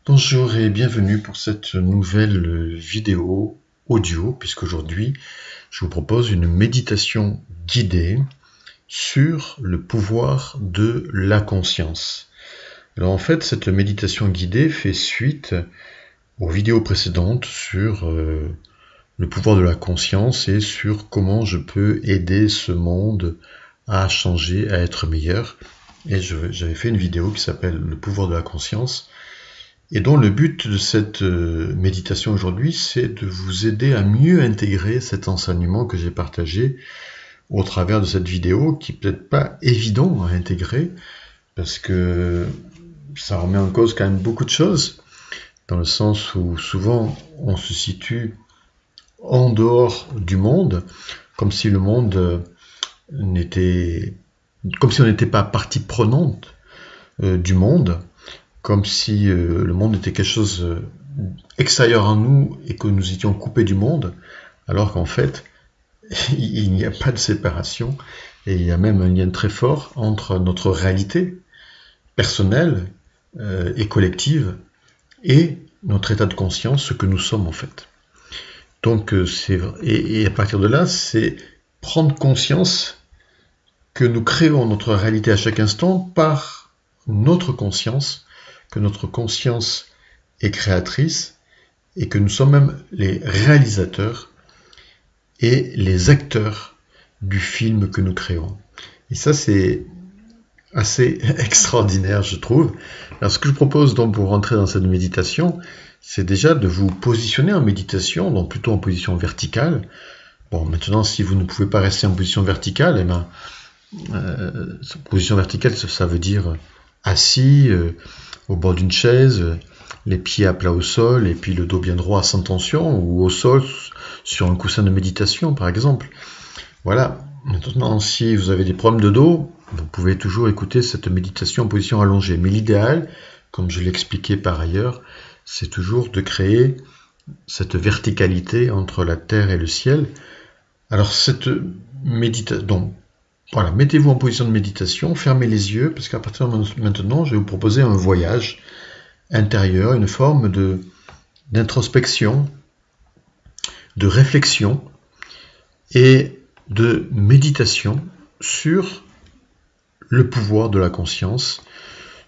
Bonjour et bienvenue pour cette nouvelle vidéo audio, puisqu'aujourd'hui je vous propose une méditation guidée sur le pouvoir de la conscience. Alors en fait, cette méditation guidée fait suite aux vidéos précédentes sur le pouvoir de la conscience et sur comment je peux aider ce monde à changer, à être meilleur. Et j'avais fait une vidéo qui s'appelle Le pouvoir de la conscience, et dont le but de cette méditation aujourd'hui, c'est de vous aider à mieux intégrer cet enseignement que j'ai partagé au travers de cette vidéo, qui n'est peut-être pas évident à intégrer, parce que ça remet en cause quand même beaucoup de choses, dans le sens où souvent on se situe en dehors du monde, comme si le monde comme si on n'était pas partie prenante du monde, comme si le monde était quelque chose extérieur à nous et que nous étions coupés du monde, alors qu'en fait, il n'y a pas de séparation, et il y a même un lien très fort entre notre réalité personnelle et collective et notre état de conscience, ce que nous sommes en fait. Donc, et à partir de là, c'est prendre conscience que nous créons notre réalité à chaque instant par notre conscience, que notre conscience est créatrice et que nous sommes même les réalisateurs et les acteurs du film que nous créons. Et ça, c'est assez extraordinaire, je trouve. Alors, ce que je propose donc pour rentrer dans cette méditation, c'est déjà de vous positionner en méditation, donc plutôt en position verticale. Bon, maintenant, si vous ne pouvez pas rester en position verticale, eh ben, position verticale, ça veut dire assis au bord d'une chaise, les pieds à plat au sol et puis le dos bien droit sans tension, ou au sol sur un coussin de méditation par exemple. Voilà. Maintenant, si vous avez des problèmes de dos, vous pouvez toujours écouter cette méditation en position allongée. Mais l'idéal, comme je l'expliquais par ailleurs, c'est toujours de créer cette verticalité entre la terre et le ciel. Alors cette méditation, donc voilà, mettez-vous en position de méditation, fermez les yeux, parce qu'à partir de maintenant, je vais vous proposer un voyage intérieur, une forme d'introspection, de réflexion et de méditation sur le pouvoir de la conscience,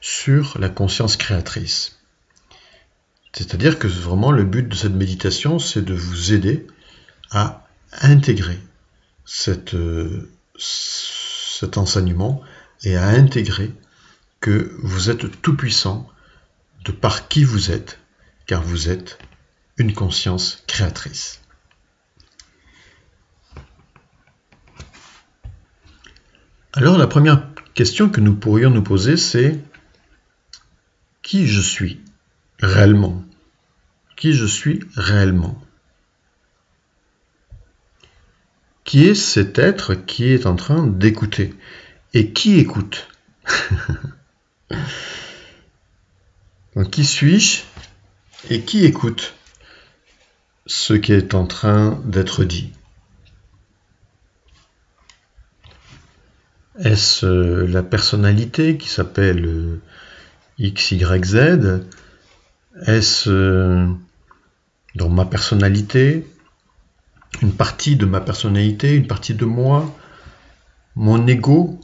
sur la conscience créatrice. C'est-à-dire que vraiment le but de cette méditation, c'est de vous aider à intégrer cet enseignement et à intégrer que vous êtes tout puissant de par qui vous êtes, car vous êtes une conscience créatrice. Alors la première question que nous pourrions nous poser, c'est qui je suis réellement? Qui je suis réellement? Qui est cet être qui est en train d'écouter? Et qui écoute? Donc, qui suis-je et qui écoute ce qui est en train d'être dit? Est-ce la personnalité qui s'appelle X, Y, Z? Est-ce dans ma personnalité, une partie de ma personnalité, une partie de moi, mon ego,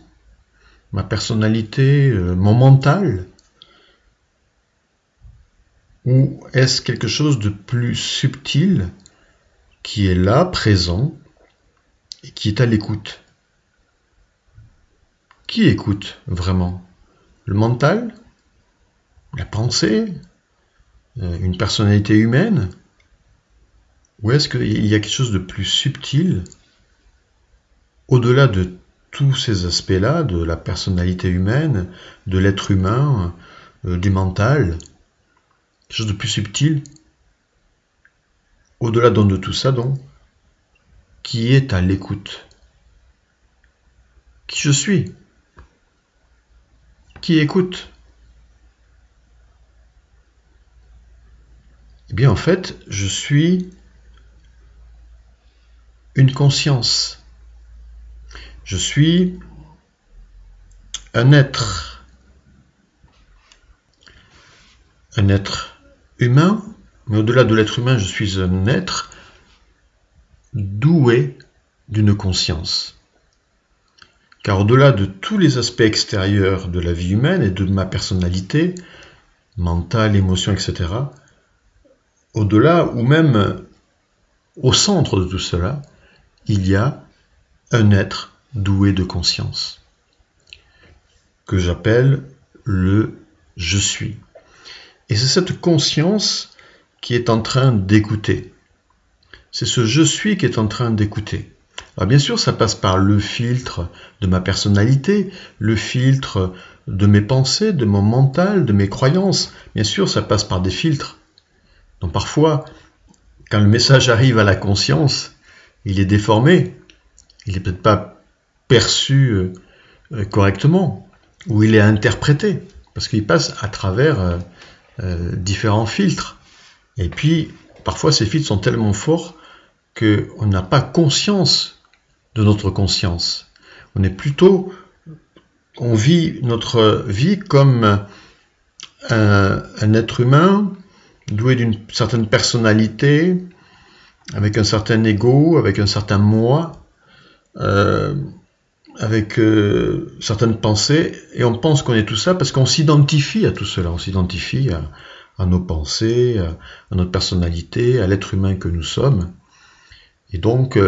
ma personnalité, mon mental? Ou est-ce quelque chose de plus subtil qui est là, présent, et qui est à l'écoute? Qui écoute vraiment? Le mental? La pensée? Une personnalité humaine? Ou est-ce qu'il y a quelque chose de plus subtil au-delà de tous ces aspects-là, de la personnalité humaine, de l'être humain, du mental, quelque chose de plus subtil, au-delà donc de tout ça, donc, qui est à l'écoute? Qui je suis? Qui écoute? Eh bien, en fait, je suis une conscience. Je suis un être humain, mais au-delà de l'être humain, je suis un être doué d'une conscience. Car au-delà de tous les aspects extérieurs de la vie humaine et de ma personnalité, mentale, émotion, etc., au-delà ou même au centre de tout cela, il y a un être doué de conscience, que j'appelle le « je suis ». Et c'est cette conscience qui est en train d'écouter. C'est ce « je suis » qui est en train d'écouter. Alors bien sûr, ça passe par le filtre de ma personnalité, le filtre de mes pensées, de mon mental, de mes croyances. Bien sûr, ça passe par des filtres. Donc parfois, quand le message arrive à la conscience, il est déformé, il n'est peut-être pas perçu correctement, ou il est interprété, parce qu'il passe à travers différents filtres. Et puis, parfois, ces filtres sont tellement forts qu'on n'a pas conscience de notre conscience. On vit notre vie comme un être humain doué d'une certaine personnalité, avec un certain ego, avec un certain moi, avec certaines pensées, et on pense qu'on est tout ça parce qu'on s'identifie à tout cela, on s'identifie à nos pensées, à notre personnalité, à l'être humain que nous sommes. Et donc,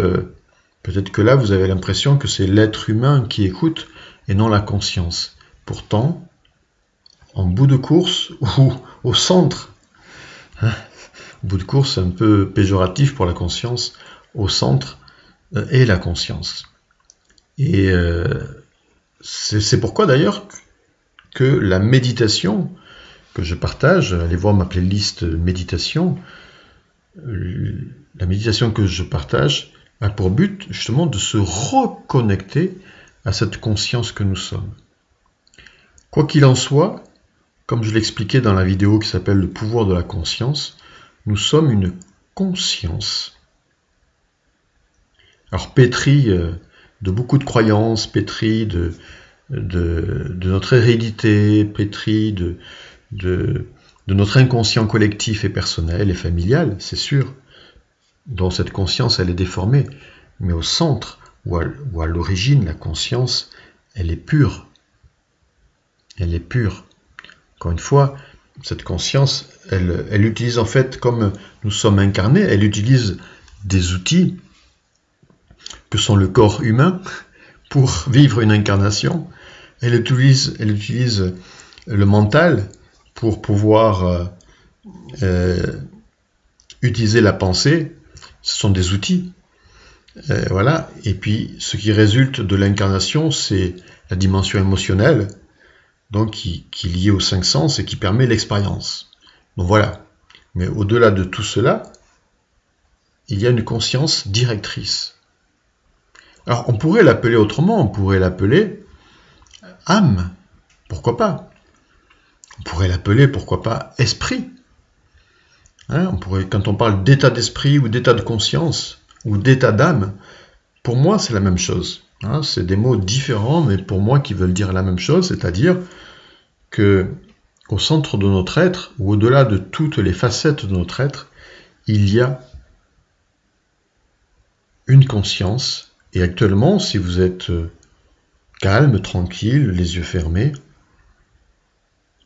peut-être que là, vous avez l'impression que c'est l'être humain qui écoute et non la conscience. Pourtant, en bout de course ou au centre, au bout de course, c'est un peu péjoratif pour la conscience, au centre est la conscience. Et c'est pourquoi d'ailleurs que la méditation que je partage, allez voir ma playlist méditation, la méditation que je partage a pour but justement de se reconnecter à cette conscience que nous sommes. Quoi qu'il en soit, comme je l'expliquais dans la vidéo qui s'appelle « Le pouvoir de la conscience », nous sommes une conscience. Alors pétrie de beaucoup de croyances, pétrie de notre hérédité, pétrie de notre inconscient collectif et personnel et familial, c'est sûr, dont cette conscience elle est déformée, mais au centre ou à l'origine, la conscience, elle est pure. Elle est pure. Encore une fois, cette conscience, elle utilise en fait, comme nous sommes incarnés, elle utilise des outils que sont le corps humain pour vivre une incarnation. Elle utilise le mental pour pouvoir utiliser la pensée. Ce sont des outils. Voilà. Et puis, ce qui résulte de l'incarnation, c'est la dimension émotionnelle, donc qui est liée aux 5 sens et qui permet l'expérience. Donc voilà. Mais au-delà de tout cela, il y a une conscience directrice. Alors, on pourrait l'appeler autrement, on pourrait l'appeler âme. Pourquoi pas? On pourrait l'appeler, pourquoi pas, esprit. Hein, quand on parle d'état d'esprit ou d'état de conscience ou d'état d'âme, pour moi, c'est la même chose. Hein, c'est des mots différents, mais pour moi qui veulent dire la même chose, c'est-à-dire que au centre de notre être, ou au-delà de toutes les facettes de notre être, il y a une conscience. Et actuellement, si vous êtes calme, tranquille, les yeux fermés,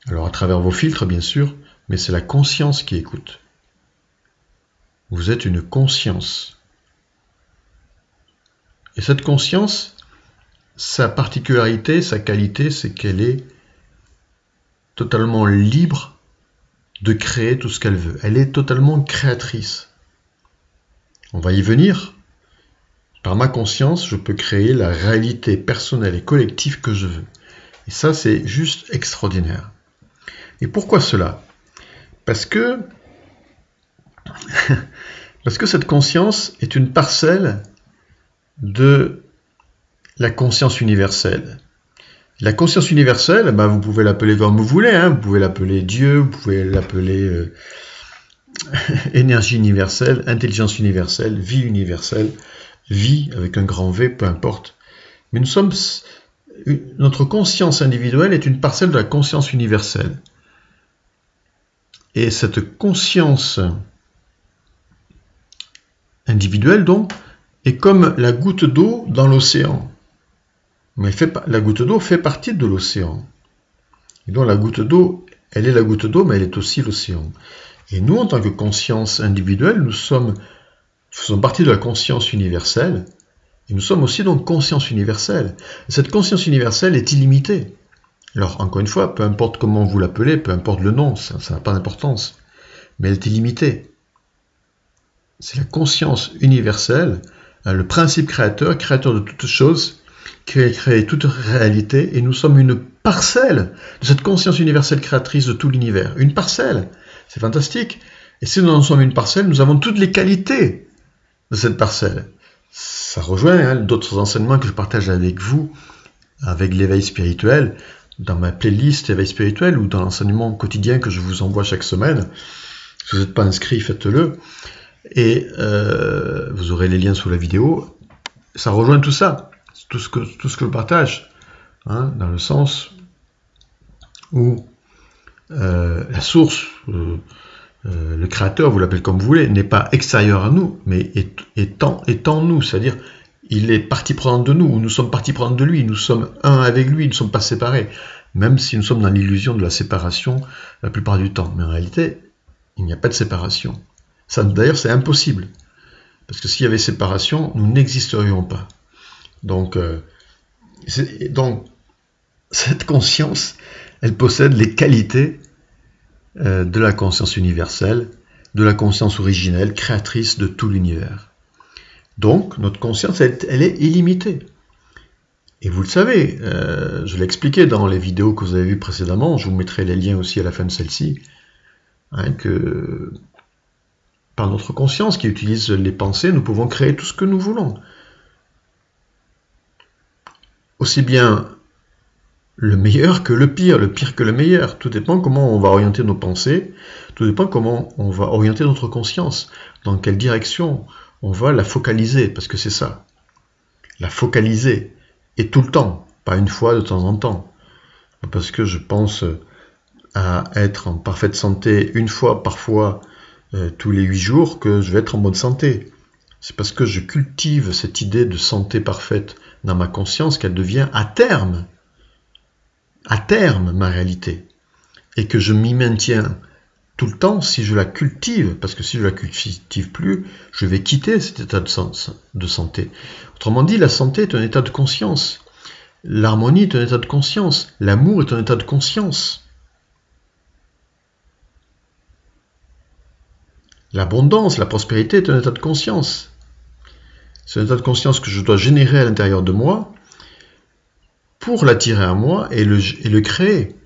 alors à travers vos filtres bien sûr, mais c'est la conscience qui écoute. Vous êtes une conscience. Et cette conscience, sa particularité, sa qualité, c'est qu'elle est totalement libre de créer tout ce qu'elle veut. Elle est totalement créatrice. On va y venir. Par ma conscience, je peux créer la réalité personnelle et collective que je veux. Et ça, c'est juste extraordinaire. Et pourquoi cela? Parce que cette conscience est une parcelle de la conscience universelle. La conscience universelle, vous pouvez l'appeler comme vous voulez, hein. Vous pouvez l'appeler Dieu, vous pouvez l'appeler énergie universelle, intelligence universelle, vie universelle, vie avec un grand V, peu importe. Mais notre conscience individuelle est une parcelle de la conscience universelle. Et cette conscience individuelle, donc, est comme la goutte d'eau dans l'océan. Mais la goutte d'eau fait partie de l'océan. Et donc la goutte d'eau, elle est la goutte d'eau, mais elle est aussi l'océan. Et nous, en tant que conscience individuelle, nous faisons partie de la conscience universelle, et nous sommes aussi donc conscience universelle. Et cette conscience universelle est illimitée. Alors, encore une fois, peu importe comment vous l'appelez, peu importe le nom, ça n'a pas d'importance, mais elle est illimitée. C'est la conscience universelle, le principe créateur, créateur de toutes choses, qui a créé toute réalité, et nous sommes une parcelle de cette conscience universelle créatrice de tout l'univers. Une parcelle, c'est fantastique. Et si nous en sommes une parcelle, nous avons toutes les qualités de cette parcelle. Ça rejoint d'autres enseignements que je partage avec vous, avec l'éveil spirituel, dans ma playlist éveil spirituel ou dans l'enseignement quotidien que je vous envoie chaque semaine. Si vous n'êtes pas inscrit, faites-le. Et vous aurez les liens sous la vidéo. Ça rejoint tout ça, tout ce que je partage, dans le sens où la source, le créateur, vous l'appelez comme vous voulez, n'est pas extérieur à nous, mais est en nous, c'est-à-dire il est partie prenante de nous, nous sommes partie prenante de lui, nous sommes un avec lui, nous ne sommes pas séparés, même si nous sommes dans l'illusion de la séparation la plupart du temps. Mais en réalité, il n'y a pas de séparation. Ça, d'ailleurs, c'est impossible, parce que s'il y avait séparation, nous n'existerions pas. Donc cette conscience, elle possède les qualités de la conscience universelle, de la conscience originelle, créatrice de tout l'univers. Donc, notre conscience, elle est illimitée. Et vous le savez, je l'ai expliqué dans les vidéos que vous avez vues précédemment, je vous mettrai les liens aussi à la fin de celle-ci, que par notre conscience qui utilise les pensées, nous pouvons créer tout ce que nous voulons. Aussi bien le meilleur que le pire que le meilleur. Tout dépend comment on va orienter nos pensées, tout dépend comment on va orienter notre conscience, dans quelle direction on va la focaliser, parce que c'est ça. La focaliser, et tout le temps, pas une fois de temps en temps. Parce que je pense à être en parfaite santé une fois, parfois, tous les 8 jours, que je vais être en bonne santé. C'est parce que je cultive cette idée de santé parfaite dans ma conscience qu'elle devient à terme ma réalité. Et que je m'y maintiens tout le temps si je la cultive, parce que si je la cultive plus, je vais quitter cet état de santé. Autrement dit, la santé est un état de conscience. L'harmonie est un état de conscience. L'amour est un état de conscience. L'abondance, la prospérité est un état de conscience. C'est un état de conscience que je dois générer à l'intérieur de moi pour l'attirer à moi et le créer.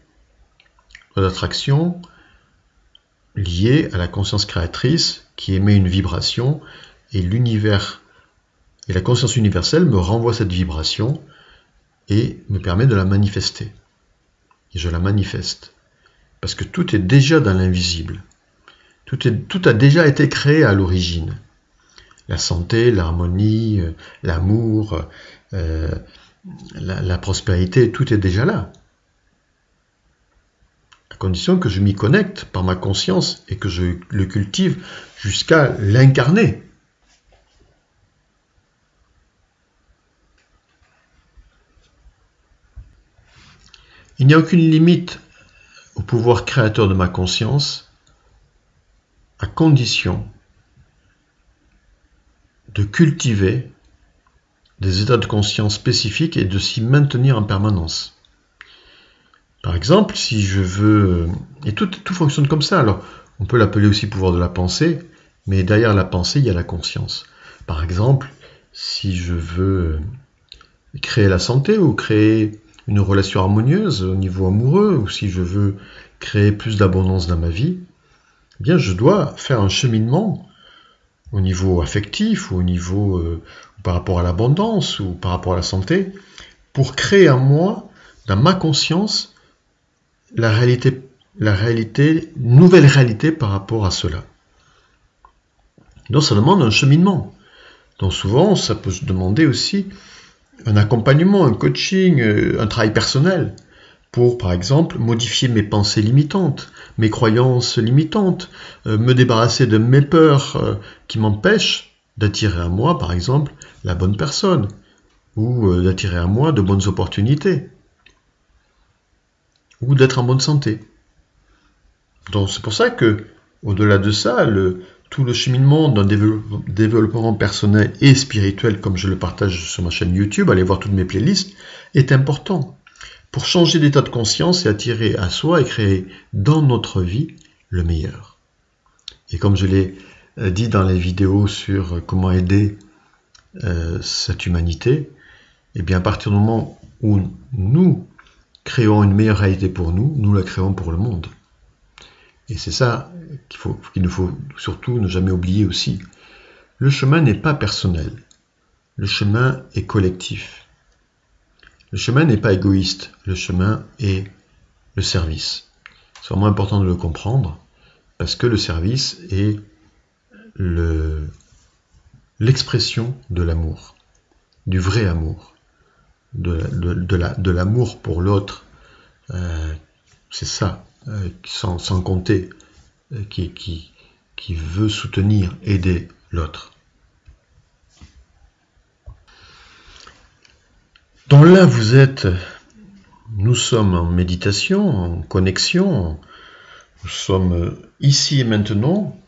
L'attraction liée à la conscience créatrice qui émet une vibration et l'univers et la conscience universelle me renvoie cette vibration et me permet de la manifester. Et je la manifeste. Parce que tout est déjà dans l'invisible. Tout a déjà été créé à l'origine. La santé, l'harmonie, l'amour, la prospérité, tout est déjà là. À condition que je m'y connecte par ma conscience et que je le cultive jusqu'à l'incarner. Il n'y a aucune limite au pouvoir créateur de ma conscience, à condition de cultiver des états de conscience spécifiques et de s'y maintenir en permanence. Par exemple, si je veux... Et tout fonctionne comme ça. Alors, on peut l'appeler aussi pouvoir de la pensée, mais derrière la pensée, il y a la conscience. Par exemple, si je veux créer la santé ou créer une relation harmonieuse au niveau amoureux, ou si je veux créer plus d'abondance dans ma vie, eh bien, je dois faire un cheminement au niveau affectif, ou au niveau par rapport à l'abondance, ou par rapport à la santé, pour créer en moi, dans ma conscience, la réalité, nouvelle réalité par rapport à cela. Donc ça demande un cheminement. Donc souvent, ça peut se demander aussi un accompagnement, un coaching, un travail personnel pour, par exemple, modifier mes pensées limitantes, mes croyances limitantes, me débarrasser de mes peurs qui m'empêchent d'attirer à moi, par exemple, la bonne personne, ou d'attirer à moi de bonnes opportunités, ou d'être en bonne santé. Donc c'est pour ça que, au-delà de ça, tout le cheminement d'un développement personnel et spirituel, comme je le partage sur ma chaîne YouTube, allez voir toutes mes playlists, est important pour changer d'état de conscience et attirer à soi et créer dans notre vie le meilleur. Et comme je l'ai dit dans les vidéos sur comment aider cette humanité, et bien à partir du moment où nous créons une meilleure réalité pour nous, nous la créons pour le monde. Et c'est ça qu'il ne faut surtout ne jamais oublier aussi. Le chemin n'est pas personnel, le chemin est collectif. Le chemin n'est pas égoïste, le chemin est le service. C'est vraiment important de le comprendre, parce que le service est l'expression de l'amour, du vrai amour, de l'amour pour l'autre. C'est ça, sans compter, qui veut soutenir, aider l'autre. Donc là, nous sommes en méditation, en connexion, nous sommes ici et maintenant.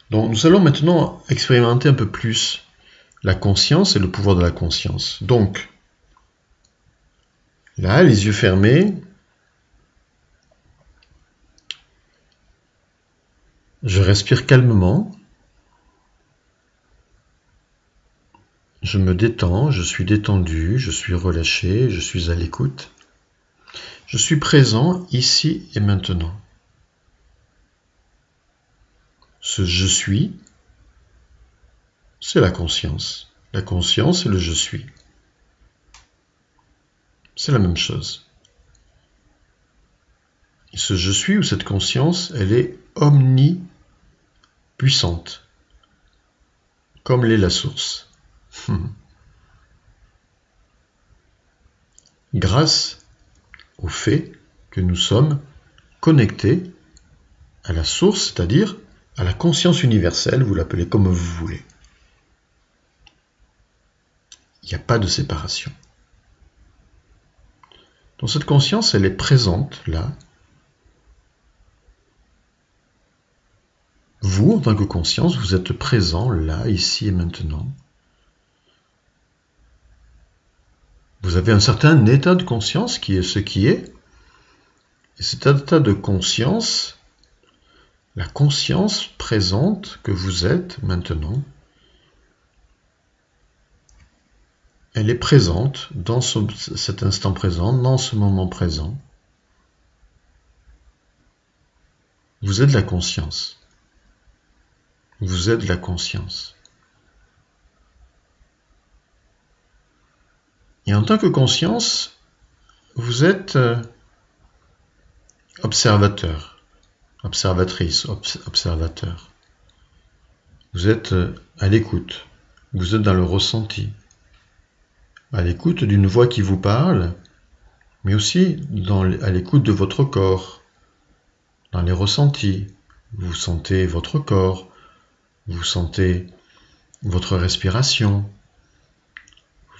Donc nous allons maintenant expérimenter un peu plus la conscience et le pouvoir de la conscience. Donc, là, les yeux fermés, je respire calmement. Je me détends, je suis détendu, je suis relâché, je suis à l'écoute. Je suis présent ici et maintenant. Ce je suis, c'est la conscience. La conscience, c'est le je suis. C'est la même chose. Et ce je suis ou cette conscience, elle est omnipuissante, comme l'est la source. Grâce au fait que nous sommes connectés à la source, c'est-à-dire à la conscience universelle, vous l'appelez comme vous voulez. Il n'y a pas de séparation. Donc cette conscience, elle est présente là. Vous, en tant que conscience, vous êtes présent là, ici et maintenant. Vous avez un certain état de conscience qui est ce qui est. Et cet état de conscience, la conscience présente que vous êtes maintenant, elle est présente dans cet instant présent, dans ce moment présent. Vous êtes la conscience. Vous êtes la conscience. Et en tant que conscience, vous êtes observateur, observatrice, observateur. Vous êtes à l'écoute, vous êtes dans le ressenti, à l'écoute d'une voix qui vous parle, mais aussi à l'écoute de votre corps, dans les ressentis. Vous sentez votre corps, vous sentez votre respiration,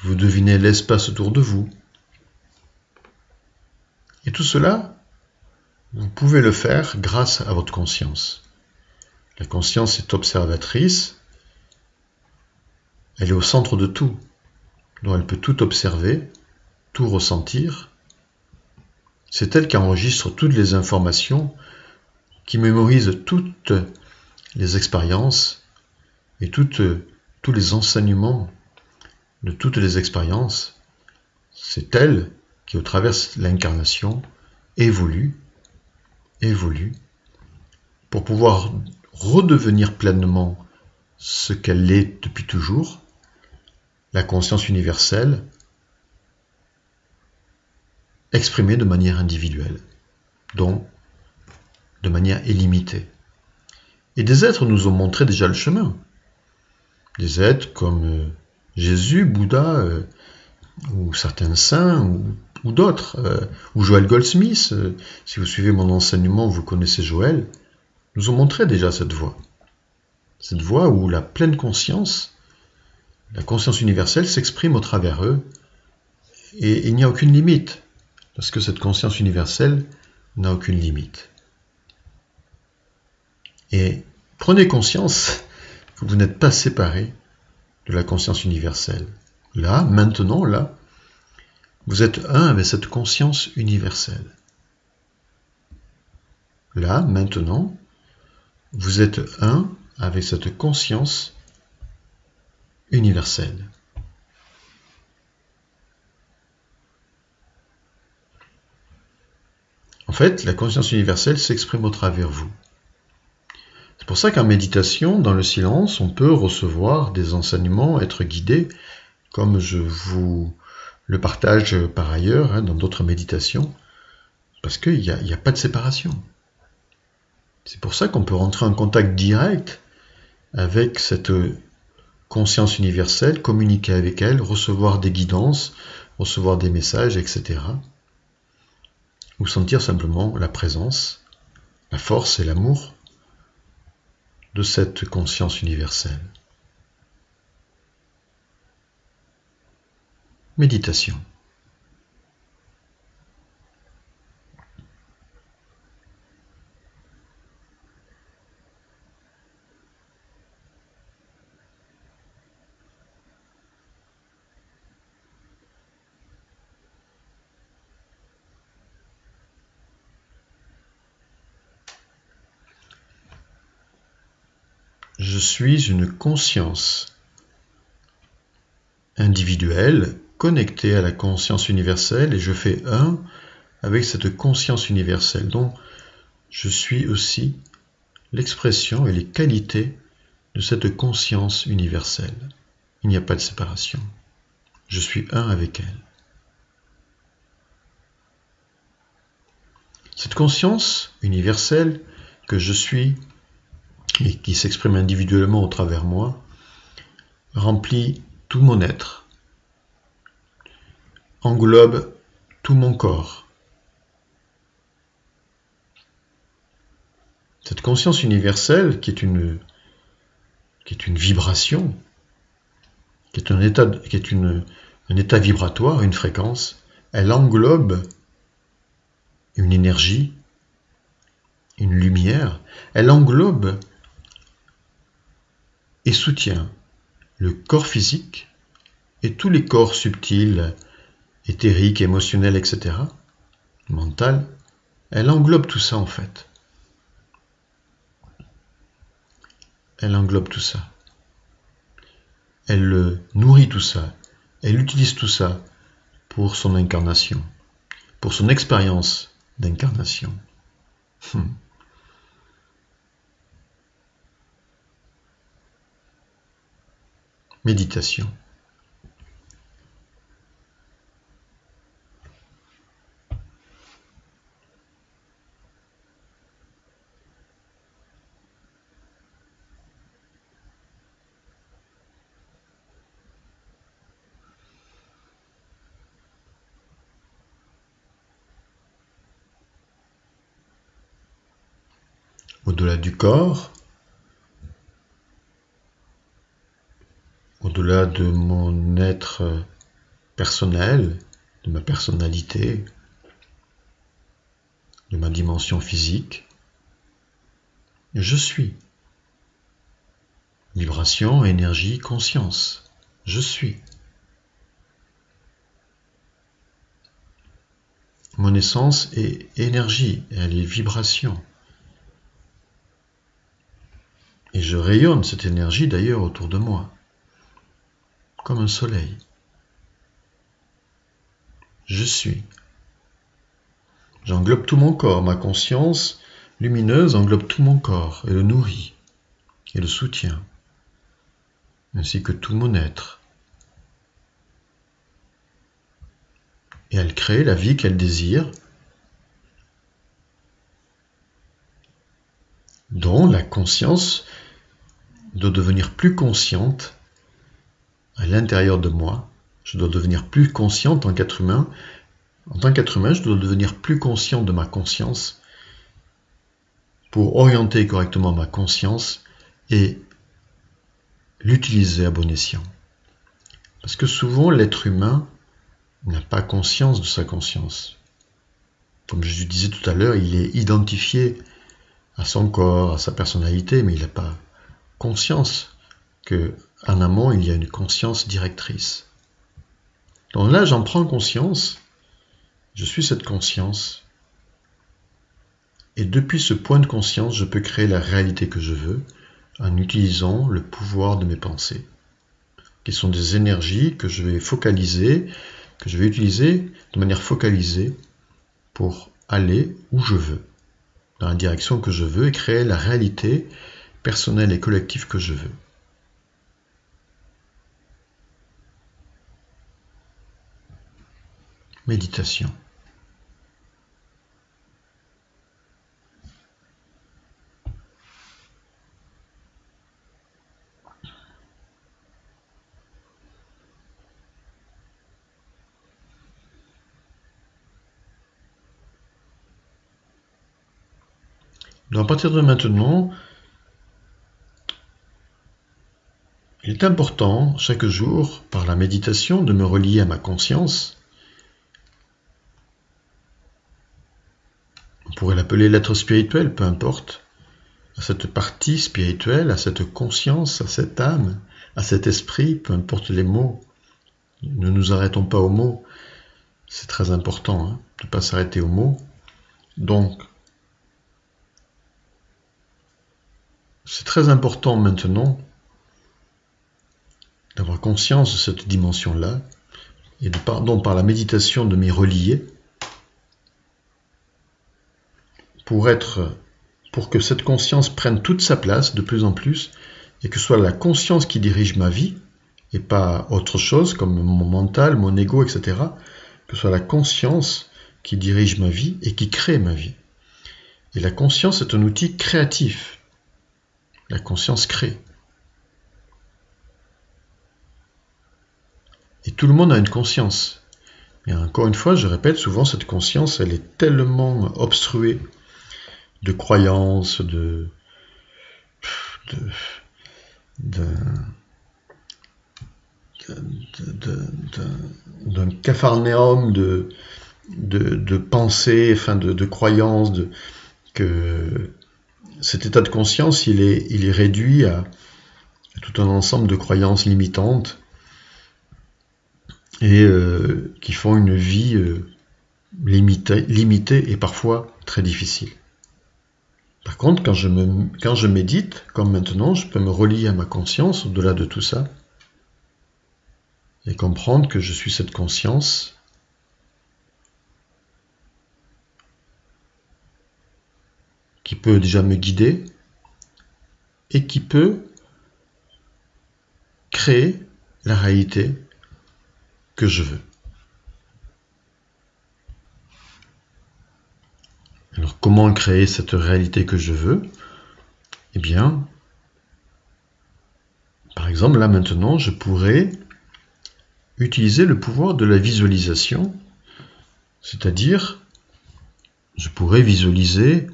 vous devinez l'espace autour de vous. Et tout cela, vous pouvez le faire grâce à votre conscience. La conscience est observatrice, elle est au centre de tout. Donc elle peut tout observer, tout ressentir. C'est elle qui enregistre toutes les informations, qui mémorise toutes les expériences et tous les enseignements de toutes les expériences. C'est elle qui, au travers de l'incarnation, évolue pour pouvoir redevenir pleinement ce qu'elle est depuis toujours, la conscience universelle, exprimée de manière individuelle, donc de manière illimitée. Et des êtres nous ont montré déjà le chemin. Des êtres comme Jésus, Bouddha, ou certains saints, ou d'autres, ou Joël Goldsmith, si vous suivez mon enseignement, vous connaissez Joël, nous ont montré déjà cette voie. Cette voie où la pleine conscience, la conscience universelle s'exprime au travers eux, et il n'y a aucune limite, parce que cette conscience universelle n'a aucune limite. Et prenez conscience que vous n'êtes pas séparés de la conscience universelle. Là, maintenant, là, vous êtes un avec cette conscience universelle. Là, maintenant, vous êtes un avec cette conscience universelle. En fait, la conscience universelle s'exprime au travers vous. C'est pour ça qu'en méditation, dans le silence, on peut recevoir des enseignements, être guidé, comme je vous le partage par ailleurs dans d'autres méditations, parce qu'il n'y a pas de séparation. C'est pour ça qu'on peut rentrer en contact direct avec cette conscience universelle, communiquer avec elle, recevoir des guidances, recevoir des messages, etc. Ou sentir simplement la présence, la force et l'amour de cette conscience universelle. Méditation. Je suis une conscience individuelle connectée à la conscience universelle et je fais un avec cette conscience universelle dont je suis aussi l'expression et les qualités de cette conscience universelle. Il n'y a pas de séparation. Je suis un avec elle. Cette conscience universelle que je suis et qui s'exprime individuellement au travers moi, remplit tout mon être, englobe tout mon corps. Cette conscience universelle qui est une vibration, qui est un état vibratoire, une fréquence, elle englobe une énergie, une lumière, elle englobe et soutient le corps physique et tous les corps subtils, éthériques, émotionnels, etc., mental, elle englobe tout ça en fait. Elle englobe tout ça. Elle nourrit tout ça. Elle utilise tout ça pour son incarnation, pour son expérience d'incarnation. Méditation. Au-delà du corps, au-delà de mon être personnel, de ma personnalité, de ma dimension physique, je suis. Vibration, énergie, conscience. Je suis. Mon essence est énergie, elle est vibration. Et je rayonne cette énergie d'ailleurs autour de moi, comme un soleil. Je suis. J'englobe tout mon corps, ma conscience lumineuse englobe tout mon corps et le nourrit et le soutient, ainsi que tout mon être. Et elle crée la vie qu'elle désire, dont la conscience doit devenir plus consciente à l'intérieur de moi, je dois devenir plus conscient en tant qu'être humain. En tant qu'être humain, je dois devenir plus conscient de ma conscience pour orienter correctement ma conscience et l'utiliser à bon escient. Parce que souvent, l'être humain n'a pas conscience de sa conscience. Comme je disais tout à l'heure, il est identifié à son corps, à sa personnalité, mais il n'a pas conscience qu'en amont, il y a une conscience directrice. Donc là, j'en prends conscience, je suis cette conscience, et depuis ce point de conscience, je peux créer la réalité que je veux en utilisant le pouvoir de mes pensées, qui sont des énergies que je vais focaliser, que je vais utiliser de manière focalisée pour aller où je veux, dans la direction que je veux et créer la réalité personnelle et collective que je veux. Méditation. Donc à partir de maintenant, il est important chaque jour, par la méditation, de me relier à ma conscience. On pourrait l'appeler l'être spirituel, peu importe, à cette partie spirituelle, à cette conscience, à cette âme, à cet esprit, peu importe les mots. Ne nous arrêtons pas aux mots, c'est très important de ne pas s'arrêter aux mots. Donc, c'est très important maintenant d'avoir conscience de cette dimension-là et donc par la méditation de m'y relier pour que cette conscience prenne toute sa place de plus en plus et que ce soit la conscience qui dirige ma vie et pas autre chose comme mon mental, mon ego, etc. Que ce soit la conscience qui dirige ma vie et qui crée ma vie. Et la conscience est un outil créatif. La conscience crée. Et tout le monde a une conscience. Mais encore une fois, je répète, souvent cette conscience, elle est tellement obstruée de croyances, d'un capharnaüm de pensées, de croyances, que cet état de conscience, il est réduit à tout un ensemble de croyances limitantes et qui font une vie limitée et parfois très difficile. Par contre, quand je médite, comme maintenant, je peux me relier à ma conscience au-delà de tout ça et comprendre que je suis cette conscience qui peut déjà me guider et qui peut créer la réalité que je veux. Alors, comment créer cette réalité que je veux? Eh bien, par exemple, là maintenant, je pourrais utiliser le pouvoir de la visualisation, c'est-à-dire, je pourrais visualiser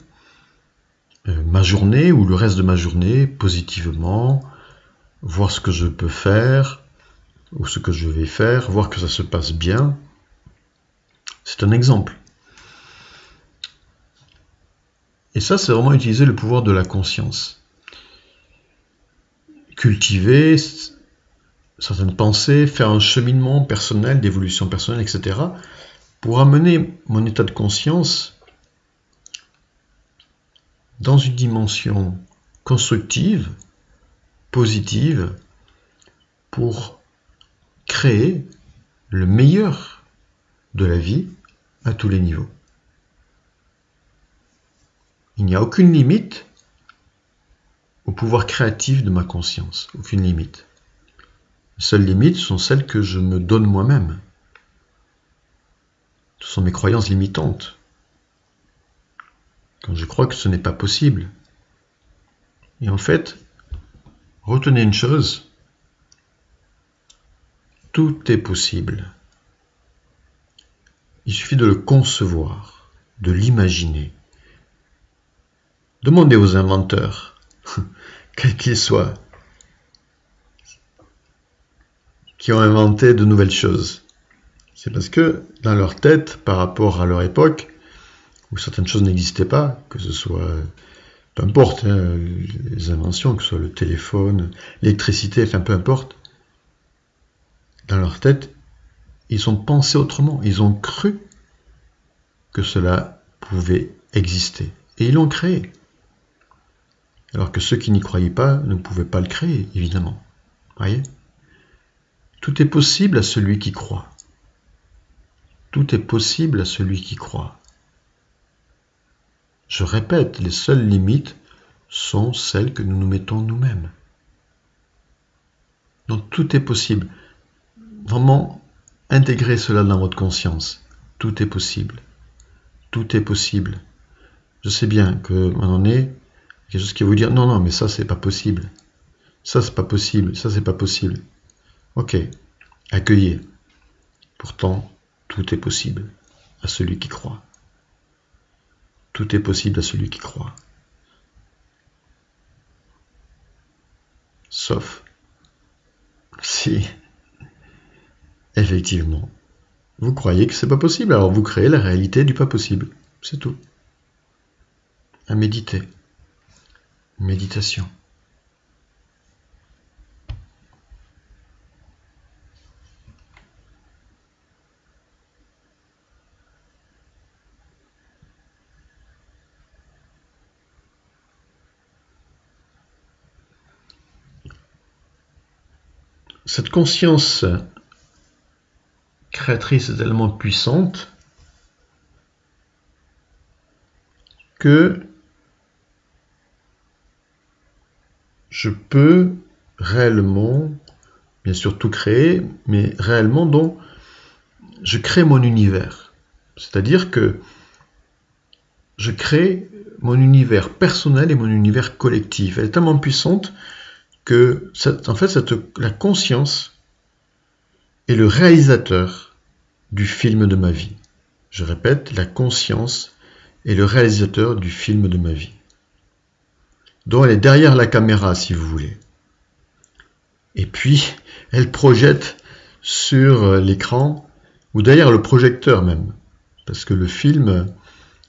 ma journée ou le reste de ma journée positivement, voir ce que je peux faire ou ce que je vais faire, voir que ça se passe bien. C'est un exemple. Et ça, c'est vraiment utiliser le pouvoir de la conscience. Cultiver certaines pensées, faire un cheminement personnel, d'évolution personnelle, etc. pour amener mon état de conscience dans une dimension constructive, positive, pour créer le meilleur de la vie à tous les niveaux. Il n'y a aucune limite au pouvoir créatif de ma conscience, aucune limite. Les seules limites sont celles que je me donne moi-même. Ce sont mes croyances limitantes. Quand je crois que ce n'est pas possible. Et en fait, retenez une chose, Tout est possible. Il suffit de le concevoir, de l'imaginer. Demandez aux inventeurs, quels qu'ils soient, qui ont inventé de nouvelles choses. C'est parce que dans leur tête, par rapport à leur époque, où certaines choses n'existaient pas, que ce soit, peu importe, hein, les inventions, que ce soit le téléphone, l'électricité, enfin peu importe, dans leur tête, ils ont pensé autrement, ils ont cru que cela pouvait exister. Et ils l'ont créé. Alors que ceux qui n'y croyaient pas ne pouvaient pas le créer, évidemment. Voyez ? Tout est possible à celui qui croit. Tout est possible à celui qui croit. Je répète, les seules limites sont celles que nous nous mettons nous-mêmes. Donc tout est possible. Vraiment, intégrez cela dans votre conscience. Tout est possible. Tout est possible. Je sais bien que, à un moment donné, quelque chose qui va vous dire, non, mais ça, c'est pas possible. Ça, c'est pas possible. Ça, c'est pas possible. Ok, accueillez. Pourtant, tout est possible à celui qui croit. Tout est possible à celui qui croit. Sauf si, effectivement, vous croyez que c'est pas possible, alors vous créez la réalité du pas possible. C'est tout. À méditer. Méditation. Cette conscience créatrice est tellement puissante que je peux réellement, bien sûr tout créer, mais réellement donc, je crée mon univers. C'est-à-dire que je crée mon univers personnel et mon univers collectif. Elle est tellement puissante que, en fait, la conscience est le réalisateur du film de ma vie. Je répète, la conscience est le réalisateur du film de ma vie. Donc elle est derrière la caméra, si vous voulez. Et puis, elle projette sur l'écran, ou derrière le projecteur même. Parce que le film,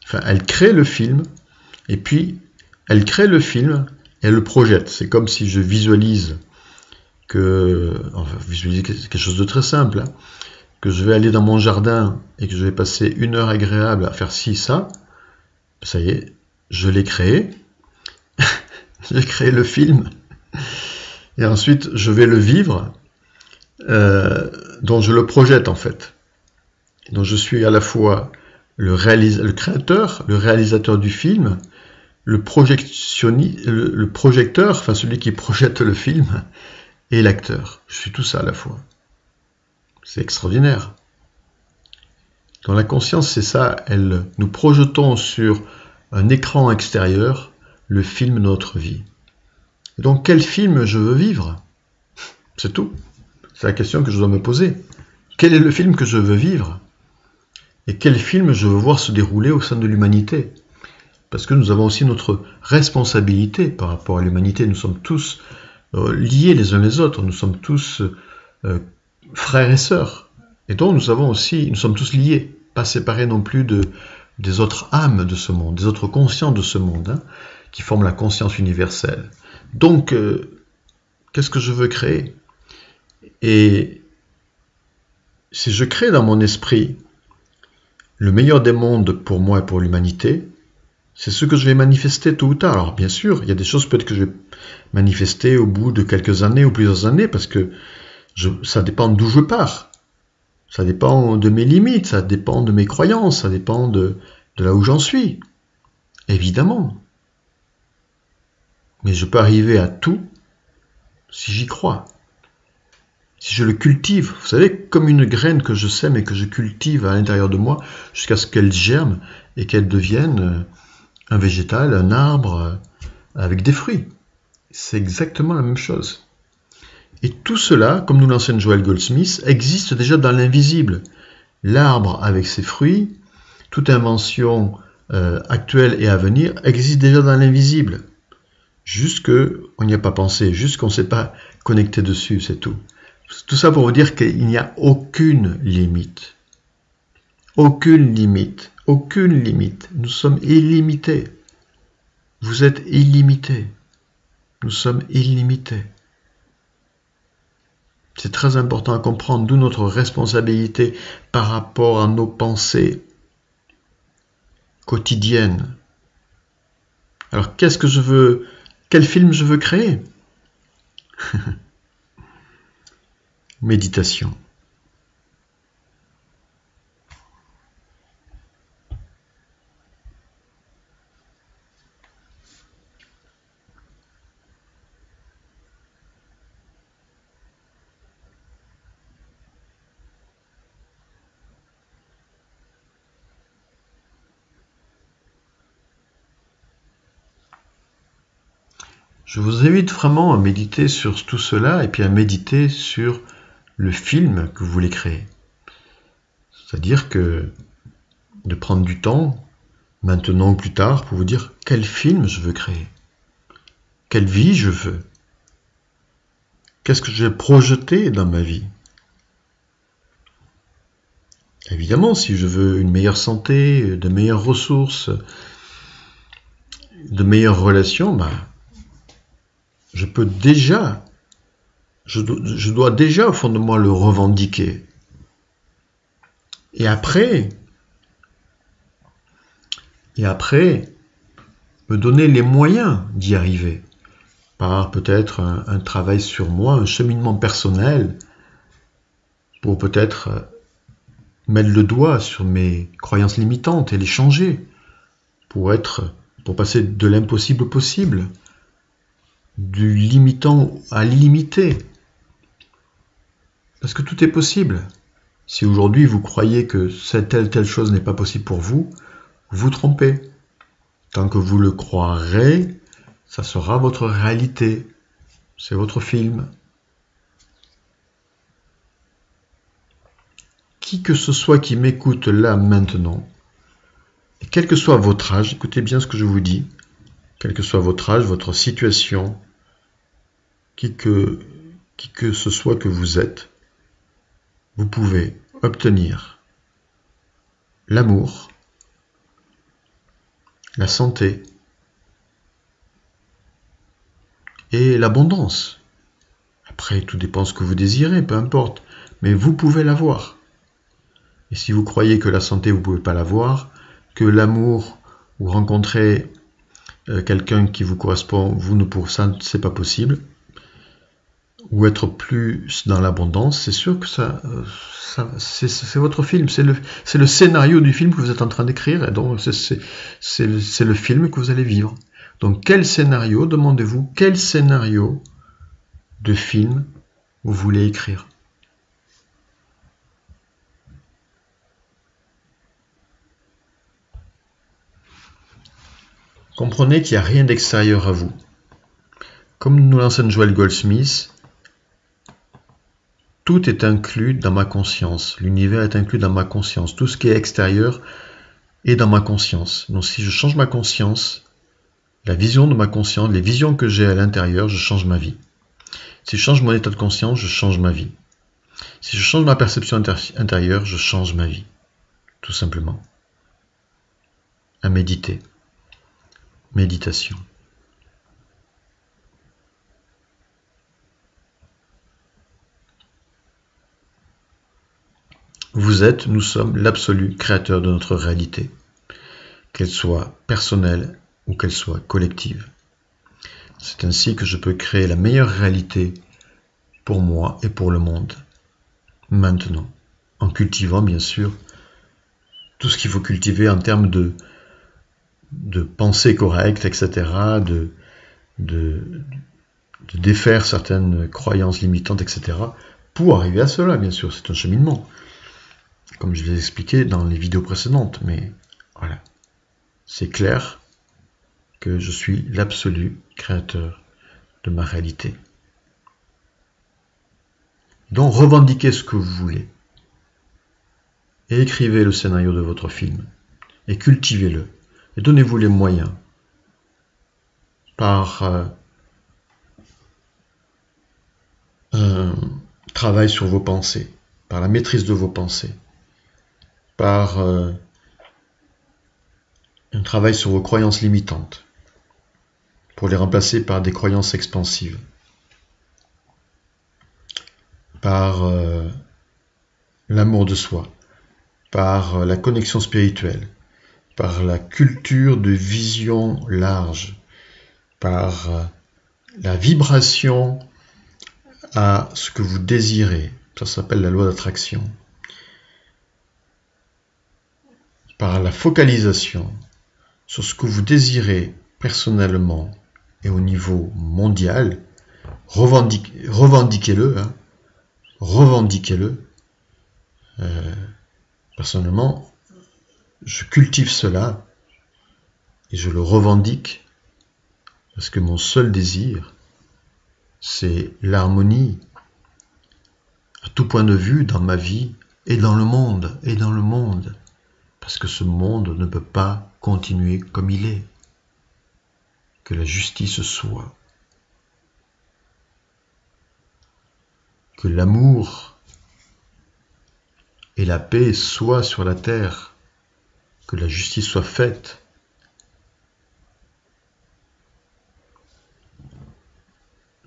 enfin, elle crée le film, et puis, elle crée le film, et elle le projette. C'est comme si je visualise visualiser quelque chose de très simple, hein, que je vais aller dans mon jardin, et que je vais passer 1 heure agréable à faire ci, ça. Ça y est, je l'ai créé. J'ai créé le film. Et ensuite, je vais le vivre. Donc, je le projette, en fait. Donc, je suis à la fois le créateur, le réalisateur du film, le projecteur, enfin celui qui projette le film, et l'acteur. Je suis tout ça à la fois. C'est extraordinaire. Dans la conscience, c'est ça. Nous projetons sur un écran extérieur le film de notre vie. Et donc, quel film je veux vivre? C'est tout. C'est la question que je dois me poser. Quel est le film que je veux vivre? Et quel film je veux voir se dérouler au sein de l'humanité? Parce que nous avons aussi notre responsabilité par rapport à l'humanité. Nous sommes tous liés les uns les autres. Nous sommes tous frères et sœurs. Et donc, nous sommes tous liés, pas séparés non plus des autres âmes de ce monde, des autres conscients de ce monde, hein, qui forment la conscience universelle. Donc, qu'est-ce que je veux créer? Et si je crée dans mon esprit le meilleur des mondes pour moi et pour l'humanité, c'est ce que je vais manifester tôt ou tard. Alors bien sûr, il y a des choses peut-être que je vais manifester au bout de quelques années ou plusieurs années, parce que ça dépend d'où je pars. Ça dépend de mes limites, ça dépend de mes croyances, ça dépend de là où j'en suis. Évidemment. Mais je peux arriver à tout si j'y crois. Si je le cultive, vous savez, comme une graine que je sème et que je cultive à l'intérieur de moi jusqu'à ce qu'elle germe et qu'elle devienne un végétal, un arbre avec des fruits. C'est exactement la même chose. Et tout cela, comme nous l'enseigne Joel Goldsmith, existe déjà dans l'invisible. L'arbre avec ses fruits, toute invention actuelle et à venir existe déjà dans l'invisible. Juste qu'on n'y a pas pensé, juste qu'on ne s'est pas connecté dessus, c'est tout. Tout ça pour vous dire qu'il n'y a aucune limite. Aucune limite. Aucune limite. Nous sommes illimités. Vous êtes illimités. Nous sommes illimités. C'est très important à comprendre, d'où notre responsabilité par rapport à nos pensées quotidiennes. Alors, qu'est-ce que je veux? Quel film je veux créer? Méditation. Je vous invite vraiment à méditer sur tout cela et puis à méditer sur le film que vous voulez créer. C'est-à-dire que de prendre du temps, maintenant ou plus tard, pour vous dire quel film je veux créer, quelle vie je veux, qu'est-ce que je vais projeter dans ma vie. Évidemment, si je veux une meilleure santé, de meilleures ressources, de meilleures relations, je peux déjà, je dois déjà au fond de moi le revendiquer. Et après, me donner les moyens d'y arriver. Par peut-être un travail sur moi, un cheminement personnel, pour peut-être mettre le doigt sur mes croyances limitantes et les changer, pour passer de l'impossible au possible, du limitant à l'illimité. Parce que tout est possible. Si aujourd'hui vous croyez que telle chose n'est pas possible pour vous, vous trompez. Tant que vous le croirez, ça sera votre réalité. C'est votre film. Qui que ce soit qui m'écoute là maintenant, et quel que soit votre âge, écoutez bien ce que je vous dis, quel que soit votre âge, votre situation, qui que ce soit que vous êtes, vous pouvez obtenir l'amour, la santé et l'abondance. Après, tout dépend de ce que vous désirez, peu importe, mais vous pouvez l'avoir. Et si vous croyez que la santé, vous ne pouvez pas l'avoir, que l'amour, vous rencontrez quelqu'un qui vous correspond, ça, c'est pas possible, ou être plus dans l'abondance, c'est sûr que c'est votre film, c'est le scénario du film que vous êtes en train d'écrire, et donc c'est le film que vous allez vivre. Donc quel scénario, demandez-vous, quel scénario de film vous voulez écrire? Comprenez qu'il n'y a rien d'extérieur à vous. Comme nous l'enseigne Joel Goldsmith, tout est inclus dans ma conscience. L'univers est inclus dans ma conscience. Tout ce qui est extérieur est dans ma conscience. Donc si je change ma conscience, la vision de ma conscience, les visions que j'ai à l'intérieur, je change ma vie. Si je change mon état de conscience, je change ma vie. Si je change ma perception intérieure, je change ma vie. Tout simplement. À méditer. Méditation. Nous sommes l'absolu créateur de notre réalité, qu'elle soit personnelle ou qu'elle soit collective. C'est ainsi que je peux créer la meilleure réalité pour moi et pour le monde, maintenant, en cultivant bien sûr tout ce qu'il faut cultiver en termes de pensée correcte, etc., de défaire certaines croyances limitantes, etc., pour arriver à cela, bien sûr, c'est un cheminement, comme je l'ai expliqué dans les vidéos précédentes, mais voilà, c'est clair que je suis l'absolu créateur de ma réalité. Donc revendiquez ce que vous voulez. Et écrivez le scénario de votre film. Et cultivez-le. Et donnez-vous les moyens par un travail sur vos pensées, par la maîtrise de vos pensées, par un travail sur vos croyances limitantes, pour les remplacer par des croyances expansives, par l'amour de soi, par la connexion spirituelle, par la culture de vision large, par la vibration à ce que vous désirez. Ça s'appelle la loi d'attraction. Par la focalisation sur ce que vous désirez personnellement et au niveau mondial, revendiquez-le. Hein, revendiquez-le. Personnellement, je cultive cela et je le revendique parce que mon seul désir, c'est l'harmonie à tout point de vue dans ma vie et dans le monde, parce que ce monde ne peut pas continuer comme il est. Que la justice soit, que l'amour et la paix soient sur la terre, que la justice soit faite.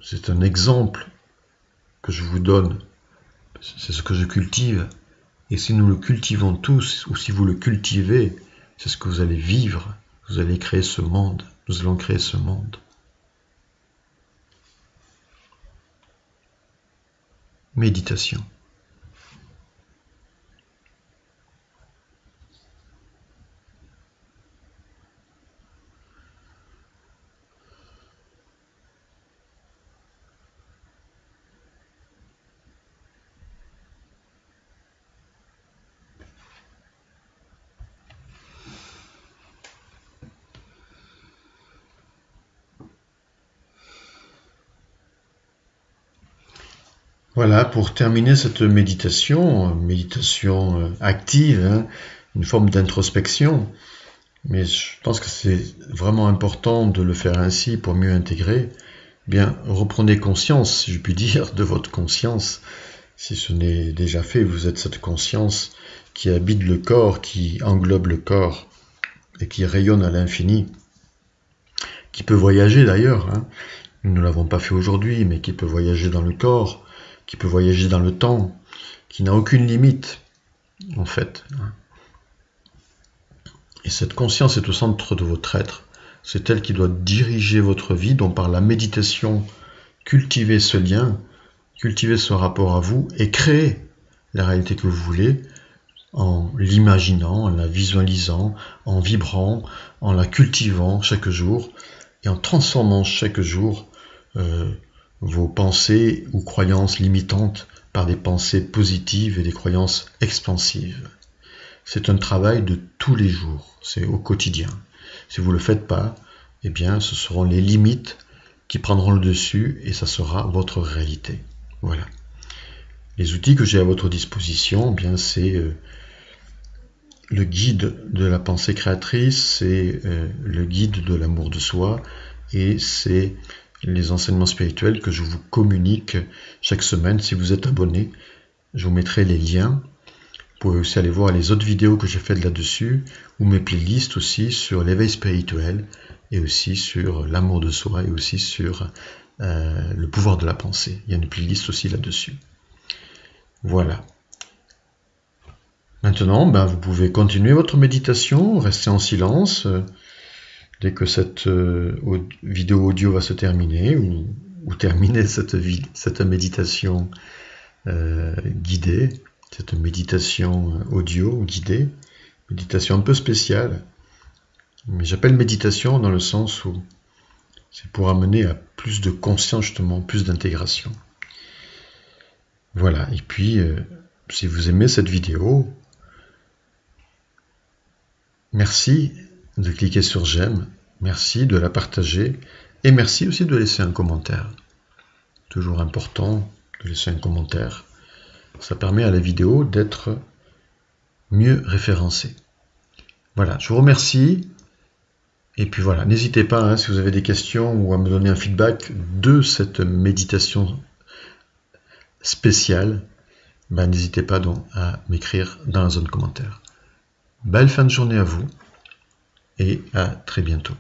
C'est un exemple que je vous donne, c'est ce que je cultive, et si nous le cultivons tous, ou si vous le cultivez, c'est ce que vous allez vivre, vous allez créer ce monde, nous allons créer ce monde. Méditation. Voilà, pour terminer cette méditation active, hein, une forme d'introspection, mais je pense que c'est vraiment important de le faire ainsi pour mieux intégrer. Eh bien, reprenez conscience, si je puis dire, de votre conscience. Si ce n'est déjà fait, vous êtes cette conscience qui habite le corps, qui englobe le corps et qui rayonne à l'infini, qui peut voyager d'ailleurs, hein. Nous ne l'avons pas fait aujourd'hui, mais qui peut voyager dans le corps, qui peut voyager dans le temps, qui n'a aucune limite, en fait. Et cette conscience est au centre de votre être. C'est elle qui doit diriger votre vie, donc par la méditation, cultiver ce lien, cultiver ce rapport à vous et créer la réalité que vous voulez en l'imaginant, en la visualisant, en vibrant, en la cultivant chaque jour et en transformant chaque jour vos pensées ou croyances limitantes par des pensées positives et des croyances expansives. C'est un travail de tous les jours, c'est au quotidien. Si vous ne le faites pas, eh bien, ce seront les limites qui prendront le dessus et ça sera votre réalité. Voilà. Les outils que j'ai à votre disposition, eh bien, c'est le guide de la pensée créatrice, c'est le guide de l'amour de soi et c'est les enseignements spirituels que je vous communique chaque semaine. Si vous êtes abonné, je vous mettrai les liens. Vous pouvez aussi aller voir les autres vidéos que j'ai faites là-dessus, ou mes playlists aussi sur l'éveil spirituel, et aussi sur l'amour de soi, et aussi sur le pouvoir de la pensée. Il y a une playlist aussi là-dessus. Voilà. Maintenant, vous pouvez continuer votre méditation, rester en silence. Dès que cette vidéo audio va se terminer, ou terminer cette méditation guidée, cette méditation audio guidée, méditation un peu spéciale, mais j'appelle méditation dans le sens où c'est pour amener à plus de conscience justement, plus d'intégration. Voilà, et puis si vous aimez cette vidéo, merci de cliquer sur j'aime, merci de la partager et merci aussi de laisser un commentaire. Toujours important de laisser un commentaire Ça permet à la vidéo d'être mieux référencée. Voilà, je vous remercie. Et puis voilà, n'hésitez pas, hein, si vous avez des questions ou à me donner un feedback de cette méditation spéciale, ben, n'hésitez pas donc à m'écrire dans la zone commentaire. Belle fin de journée à vous et à très bientôt.